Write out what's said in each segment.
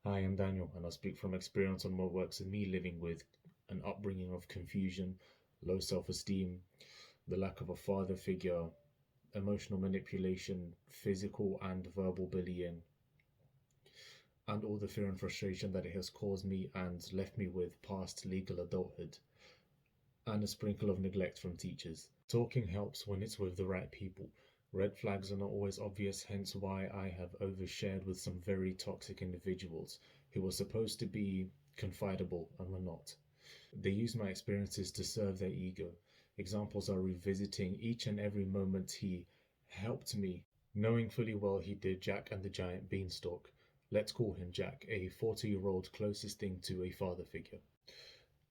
Hi, I'm Daniel, and I speak from experience on what works with me living with an upbringing of confusion, low self esteem, the lack of a father figure, emotional manipulation, physical and verbal bullying, and all the fear and frustration that it has caused me and left me with past legal adulthood, and a sprinkle of neglect from teachers. Talking helps when it's with the right people. Red flags are not always obvious, hence why I have overshared with some very toxic individuals who were supposed to be confidable and were not. They use my experiences to serve their ego. Examples are revisiting each and every moment he helped me, knowing fully well he did Jack and the Giant Beanstalk. Let's call him Jack, a 40-year-old closest thing to a father figure.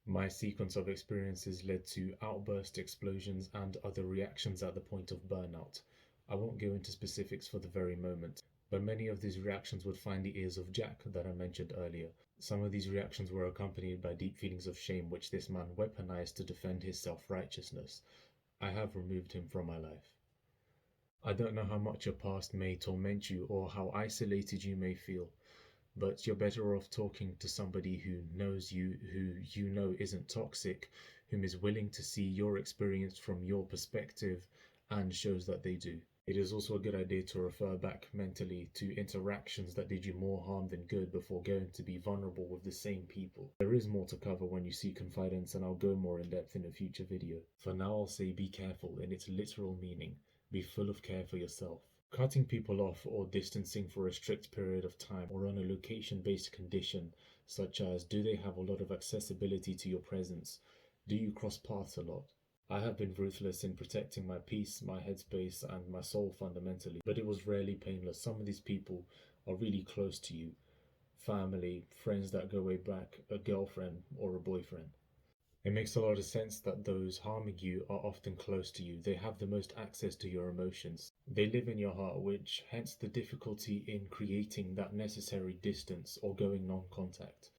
My sequence of experiences led to outburst explosions and other reactions at the point of burnout. I won't go into specifics for the very moment, but many of these reactions would find the ears of Jack that I mentioned earlier. Some of these reactions were accompanied by deep feelings of shame, which this man weaponized to defend his self righteousness. I have removed him from my life. I don't know how much your past may torment you or how isolated you may feel, but you're better off talking to somebody who knows you, who you know isn't toxic, whom is willing to see your experience from your perspective and shows that they do. It is also a good idea to refer back mentally to interactions that did you more harm than good before going to be vulnerable with the same people. There is more to cover when you see confidence, and I'll go more in depth in a future video. For now, I'll say be careful in its literal meaning. Be full of care for yourself. Cutting people off or distancing for a strict period of time or on a location-based condition, such as do they have a lot of accessibility to your presence? Do you cross paths a lot? I have been ruthless in protecting my peace, my headspace, and my soul fundamentally, but it was rarely painless. Some of these people are really close to you. Family, friends that go way back, a girlfriend or a boyfriend. It makes a lot of sense that those harming you are often close to you. They have the most access to your emotions. They live in your heart, which hence the difficulty in creating that necessary distance or going non-contact.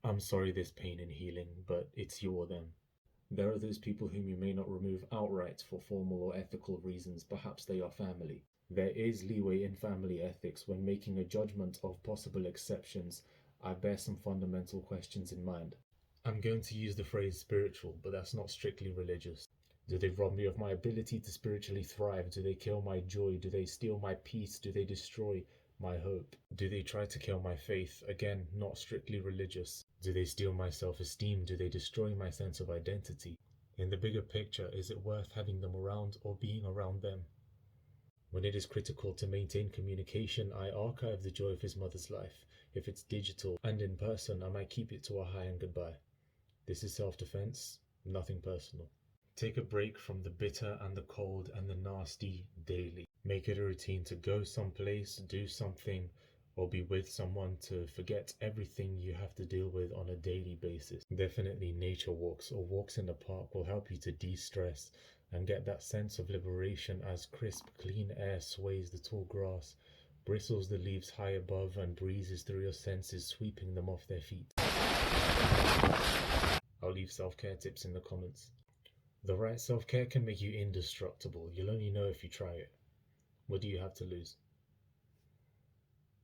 I'm sorry this pain and healing, but it's you or them. There are those people whom you may not remove outright for formal or ethical reasons, perhaps they are family. There is leeway in family ethics when making a judgment of possible exceptions. I bear some fundamental questions in mind. I'm going to use the phrase spiritual, but that's not strictly religious. Do they rob me of my ability to spiritually thrive? Do they kill my joy? Do they steal my peace? Do they destroy my hope? Do they try to kill my faith? Again, not strictly religious. Do they steal my self-esteem? Do they destroy my sense of identity? In the bigger picture, is it worth having them around or being around them? When it is critical to maintain communication, I archive the joy of his mother's life. If it's digital and in person, I might keep it to a hi and goodbye. This is self-defense, nothing personal. Take a break from the bitter and the cold and the nasty daily. Make it a routine to go someplace, do something, or be with someone to forget everything you have to deal with on a daily basis. Definitely nature walks or walks in the park will help you to de-stress and get that sense of liberation as crisp, clean air sways the tall grass, bristles the leaves high above, and breezes through your senses, sweeping them off their feet. I'll leave self-care tips in the comments. The right self-care can make you indestructible. You'll only know if you try it. What do you have to lose?